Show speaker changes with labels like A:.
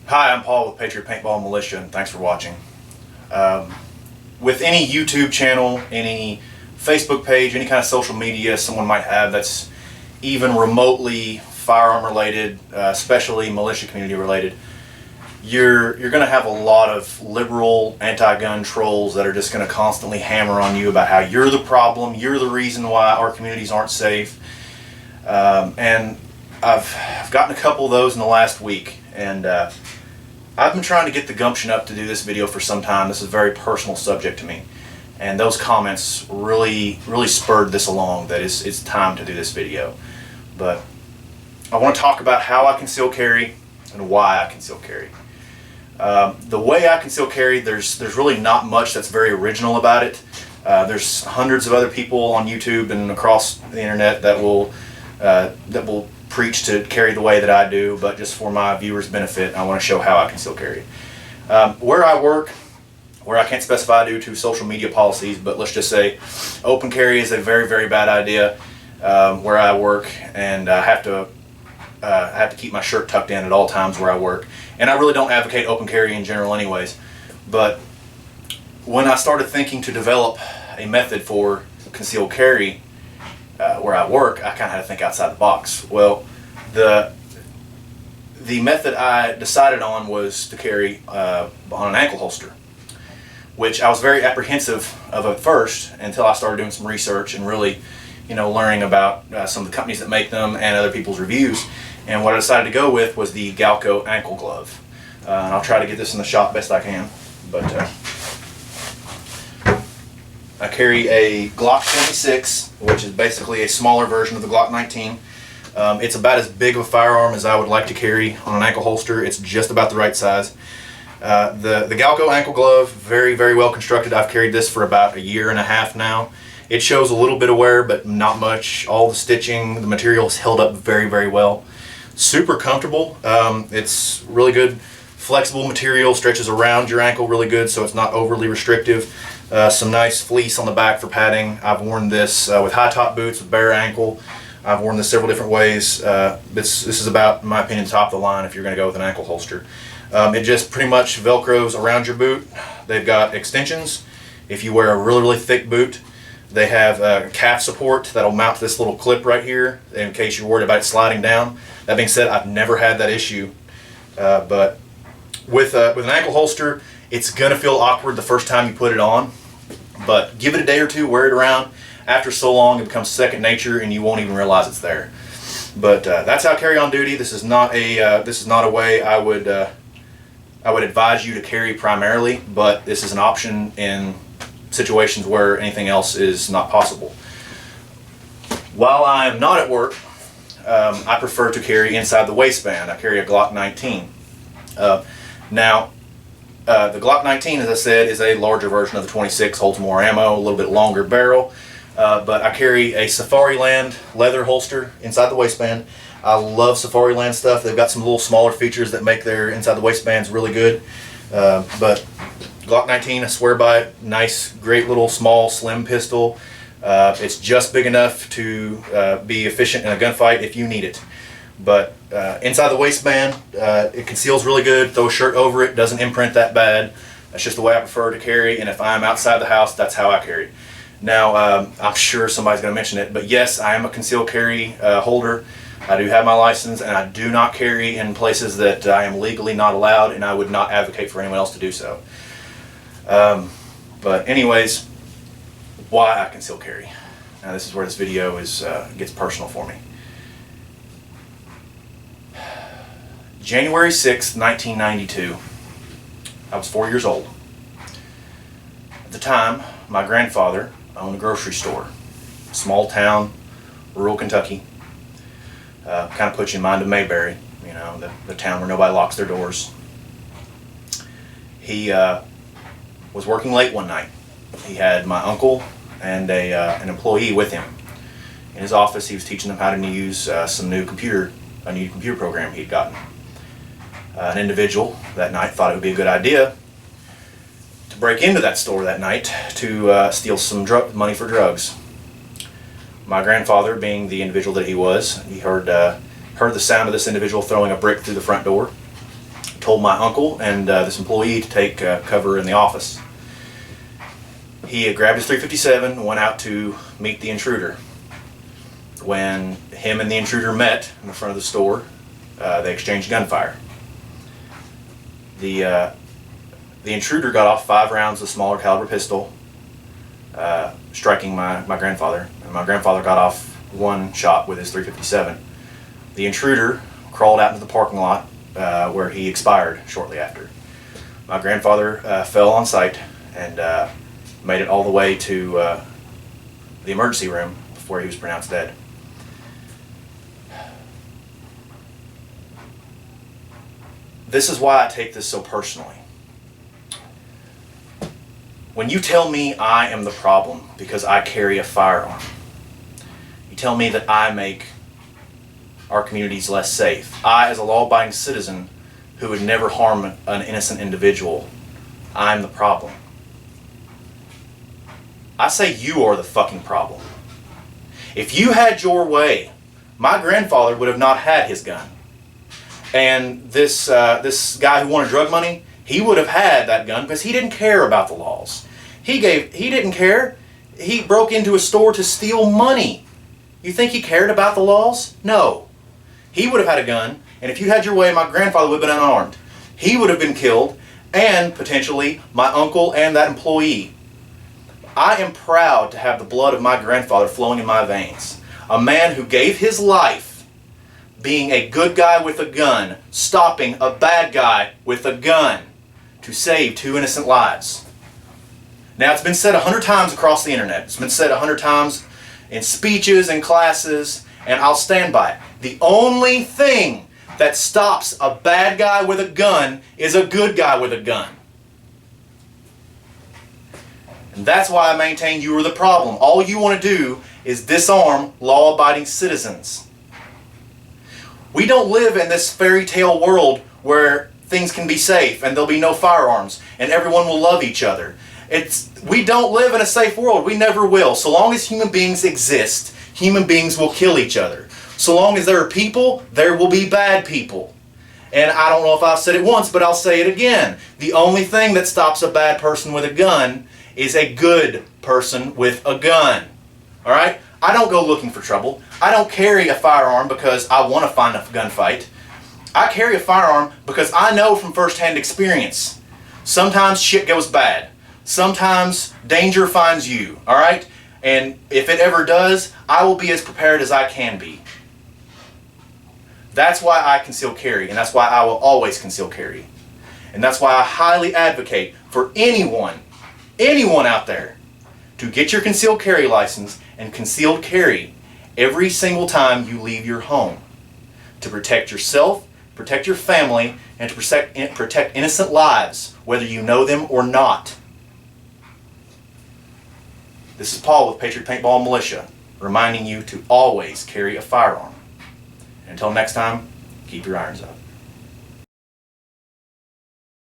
A: Hi, I'm Paul with Patriot Paintball Militia, and thanks for watching. With any YouTube channel, any Facebook page, any kind of social media someone might have that's even remotely firearm related, especially militia community related, you're going to have a lot of liberal anti-gun trolls that are just going to constantly hammer on you about how you're the problem, you're the reason why our communities aren't safe. And I've gotten a couple of those in the last week, and I've been trying to get the gumption up to do this video for some time. This is a very personal subject to me, and those comments really spurred this along, that it's time to do this video. But I want to talk about how I conceal carry and why I conceal carry. The way I conceal carry, there's really not much that's very original about it. There's hundreds of other people on YouTube and across the internet that will preach to carry the way that I do, but just for my viewers' benefit, I want to show how I conceal carry. Where I work, where I can't specify due to social media policies, but let's just say open carry is a very bad idea where I work, and I have to keep my shirt tucked in at all times where I work. And I really don't advocate open carry in general anyways, but when I started thinking to develop a method for concealed carry where I work, I kind of had to think outside the box. Well, the method I decided on was to carry on an ankle holster, which I was very apprehensive of at first until I started doing some research and really, learning about some of the companies that make them and other people's reviews. And what I decided to go with was the Galco ankle glove. And I'll try to get this in the shot best I can, but I carry a Glock 26, which is basically a smaller version of the Glock 19. It's about as big of a firearm as I would like to carry on an ankle holster. It's just about the right size. The Galco ankle glove, very well constructed. I've carried this for about 1.5 years now. It shows a little bit of wear, but not much. All the stitching, the material is held up very well. Super comfortable. It's really good, flexible material, stretches around your ankle really good, so it's not overly restrictive. Some nice fleece on the back for padding. I've worn this with high top boots with bare ankle. I've worn this several different ways. This is about, in my opinion, top of the line if you're going to go with an ankle holster. It just pretty much velcros around your boot. They've got extensions. If you wear a really thick boot, they have calf support that'll mount to this little clip right here in case you're worried about it sliding down. That being said, I've never had that issue, but with an ankle holster, it's gonna feel awkward the first time you put it on, but give it a day or two, wear it around. After so long, it becomes second nature, and you won't even realize it's there. But that's how I carry on duty. This is not a way I would advise you to carry primarily, but this is an option in situations where anything else is not possible. While I am not at work, I prefer to carry inside the waistband. I carry a Glock 19. Now, the Glock 19, as I said, is a larger version of the 26, holds more ammo, a little bit longer barrel, but I carry a Safariland leather holster inside the waistband. I love Safariland stuff. They've got some little smaller features that make their inside the waistbands really good, but Glock 19, I swear by it. Nice, great little small slim pistol. It's just big enough to be efficient in a gunfight if you need it. But inside the waistband, it conceals really good. Throw a shirt over it, doesn't imprint that bad. That's just the way I prefer to carry, and if I'm outside the house, that's how I carry. Now, I'm sure somebody's going to mention it, but yes, I am a concealed carry holder. I do have my license, and I do not carry in places that I am legally not allowed, and I would not advocate for anyone else to do so. But anyways, why I conceal carry. Now this is where this video gets personal for me. January 6th, 1992. I was 4 years old. At the time, my grandfather owned a grocery store. Small town, rural Kentucky. Kind of puts you in mind of Mayberry, the town where nobody locks their doors. He was working late one night. He had my uncle and an employee with him. In his office, he was teaching them how to use a new computer program he'd gotten. An individual that night thought it would be a good idea to break into that store that night to steal some money for drugs. My grandfather, being the individual that he was, he heard the sound of this individual throwing a brick through the front door. told my uncle and this employee to take cover in the office. He grabbed his .357 and went out to meet the intruder. When him and the intruder met in the front of the store, they exchanged gunfire. The intruder got off 5 rounds of smaller caliber pistol, striking my grandfather. And my grandfather got off 1 shot with his .357. The intruder crawled out into the parking lot where he expired shortly after. My grandfather fell on sight and made it all the way to the emergency room before he was pronounced dead. This is why I take this so personally. When you tell me I am the problem because I carry a firearm, you tell me that I make our communities less safe. I, as a law-abiding citizen who would never harm an innocent individual, I'm the problem. I say you are the fucking problem. If you had your way, my grandfather would have not had his gun. And this guy who wanted drug money, he would have had that gun because he didn't care about the laws. He didn't care. He broke into a store to steal money. You think he cared about the laws? No. He would have had a gun, and if you had your way, my grandfather would have been unarmed. He would have been killed, and potentially my uncle and that employee. I am proud to have the blood of my grandfather flowing in my veins. A man who gave his life being a good guy with a gun, stopping a bad guy with a gun to save 2 innocent lives. Now, it's been said 100 times across the internet. It's been said 100 times in speeches and classes, and I'll stand by it. The only thing that stops a bad guy with a gun is a good guy with a gun. And that's why I maintain you are the problem. All you want to do is disarm law-abiding citizens. We don't live in this fairy tale world where things can be safe and there'll be no firearms and everyone will love each other. We don't live in a safe world. We never will. So long as human beings exist, human beings will kill each other. So long as there are people, there will be bad people. And I don't know if I've said it once, but I'll say it again. The only thing that stops a bad person with a gun is a good person with a gun. All right? I don't go looking for trouble. I don't carry a firearm because I want to find a gunfight. I carry a firearm because I know from firsthand experience. Sometimes shit goes bad. Sometimes danger finds you. All right? And if it ever does, I will be as prepared as I can be. That's why I conceal carry, and that's why I will always conceal carry. And that's why I highly advocate for anyone out there to get your concealed carry license and concealed carry every single time you leave your home to protect yourself, protect your family, and to protect innocent lives, whether you know them or not. This is Paul with Patriot Paintball Militia, reminding you to always carry a firearm. Until next time, keep your irons up.